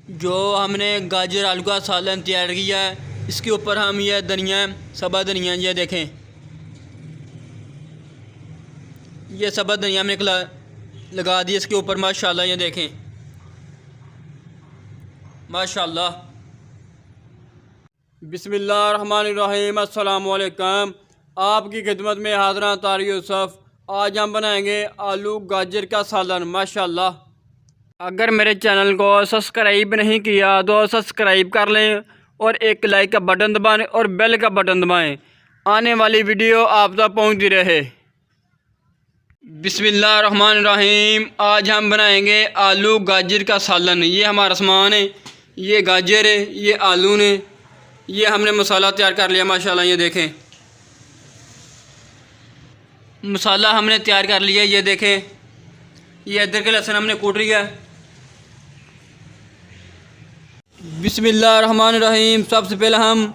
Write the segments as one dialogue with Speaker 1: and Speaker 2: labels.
Speaker 1: जो हमने गाजर आलू का सालन तैयार किया है, इसके ऊपर हम ये धनिया, सब्ज़ धनिया, ये देखें, ये सब्ज़ धनिया हमने लगा दी इसके ऊपर। माशाल्लाह, ये देखें, माशाल्लाह। बिस्मिल्लाहिर्रहमानिर्रहीम। अस्सलाम वालेकुम। आपकी खिदमत में हाज़िर तारिक यूसुफ। आज हम बनाएंगे आलू गाजर का सालन। माशाल्लाह। अगर मेरे चैनल को सब्सक्राइब नहीं किया तो सब्सक्राइब कर लें और एक लाइक का बटन दबाएं और बेल का बटन दबाएं, आने वाली वीडियो आप तक पहुंचती रहे। बिस्मिल्लाहिर्रहमानिर्रहीम। आज हम बनाएंगे आलू गाजर का सालन। ये हमारा सामान है, ये गाजर है, ये आलू ने, ये हमने मसाला तैयार कर लिया। माशाल्लाह, ये देखें, मसाला हमने तैयार कर लिया। ये देखें, ये अदरक लहसुन हमने कूट लिया। बिस्मिल्लाहिर्रहमानिर्रहीम। सबसे पहले हम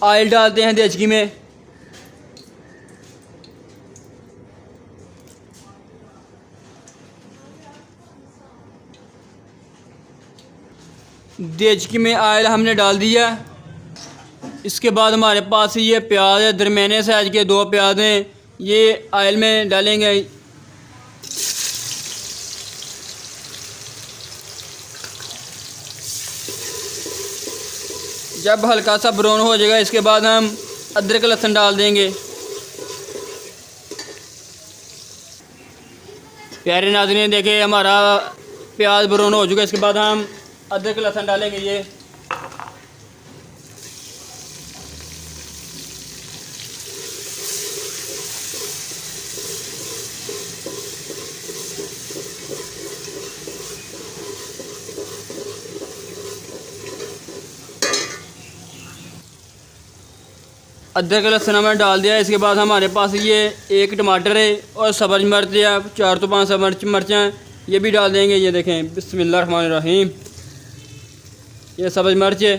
Speaker 1: ऑयल डालते हैं देचकी में। देचकी में ऑयल हमने डाल दिया। इसके बाद हमारे पास ये प्याज है, दरमियाने साइज के 2 प्याज हैं, ये ऑयल में डालेंगे। जब हल्का सा ब्राउन हो जाएगा, इसके बाद हम अदरक लहसुन डाल देंगे। प्यारे नाज़रीन, देखें, हमारा प्याज ब्राउन हो चुका है। इसके बाद हम अदरक लहसुन डालेंगे। ये अदरक लहसुन हमने डाल दिया। इसके बाद हमारे पास ये 1 टमाटर है और सब्ज़ मिर्च या 4 से 5 मिर्चें, ये भी डाल देंगे। ये देखें, बिस्मिल्लाहिर्रहमानिर्रहीम, ये सब्ज़ मिर्च है।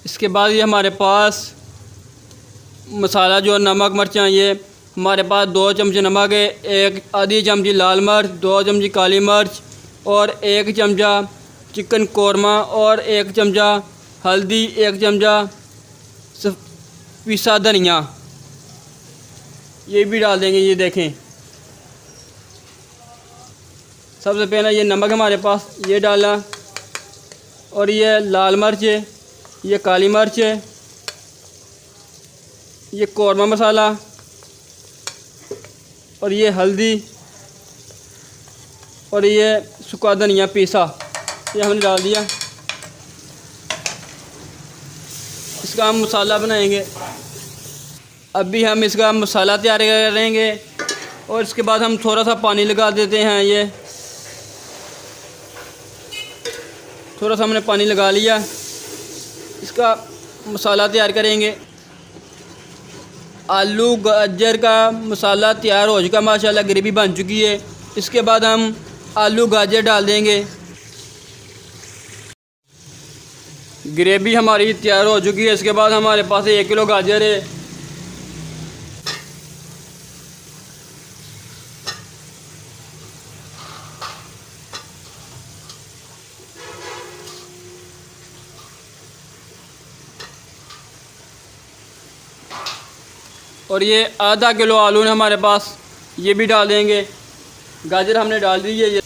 Speaker 1: इसके बाद ये हमारे पास मसाला जो नमक मिर्चें, ये हमारे पास 2 चमचे नमक है, 1 आधी चमची लाल मिर्च, 2 चमची काली मिर्च और 1 चमचा चिकन कौरमा और 1 चमचा हल्दी, 1 चमचा पिसा धनिया, ये भी डाल देंगे। ये देखें, सबसे पहले ये नमक हमारे पास ये डाला, और ये लाल मिर्च है, ये काली मिर्च है, ये कौरमा मसाला और ये हल्दी और ये सूखा धनिया पीसा, ये हमने डाल दिया। इसका हम मसाला बनाएंगे। अभी हम इसका मसाला तैयार करेंगे और इसके बाद हम थोड़ा सा पानी लगा देते हैं। ये थोड़ा सा हमने पानी लगा लिया। इसका मसाला तैयार करेंगे। आलू गाजर का मसाला तैयार हो चुका, माशाल्लाह, ग्रेवी बन चुकी है। इसके बाद हम आलू गाजर डाल देंगे। ग्रेवी हमारी तैयार हो चुकी है। इसके बाद हमारे पास 1 किलो गाजर है। और ये आधा किलो आलू है हमारे पास, ये भी डाल देंगे। गाजर हमने डाल दी है। ये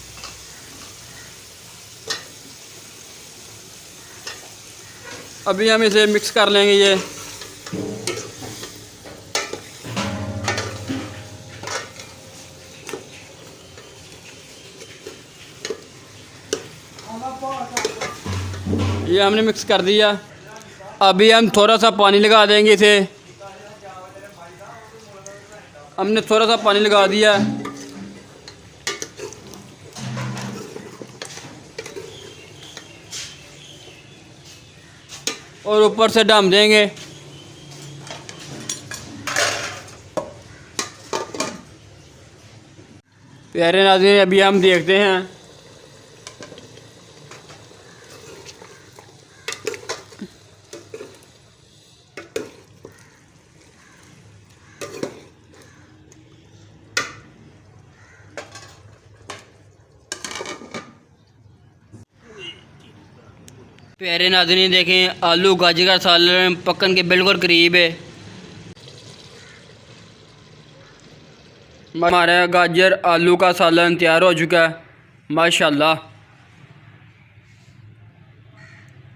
Speaker 1: अभी हम इसे मिक्स कर लेंगे। ये हमने मिक्स कर दिया। अभी हम थोड़ा सा पानी लगा देंगे इसे। हमने थोड़ा सा पानी लगा दिया। और ऊपर से दम देंगे। प्यारे नाज़रीन, अभी हम देखते हैं। प्यारे नाज़रीन देखें, आलू गाजर का सालन पकन के बिल्कुल करीब है। हमारा गाजर आलू का सालन तैयार हो चुका है माशाल्लाह।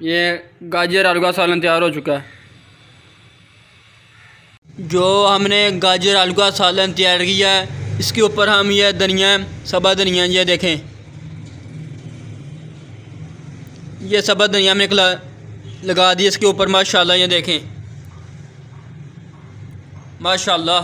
Speaker 1: ये गाजर आलू का सालन तैयार हो चुका है। जो हमने गाजर आलू का सालन तैयार किया है, इसके ऊपर हम ये धनिया, सब्ज़ धनिया, ये देखें, ये सब्ज़ धनिया हमने लगा दी इसके ऊपर माशाल्लाह। ये देखें माशाल्लाह।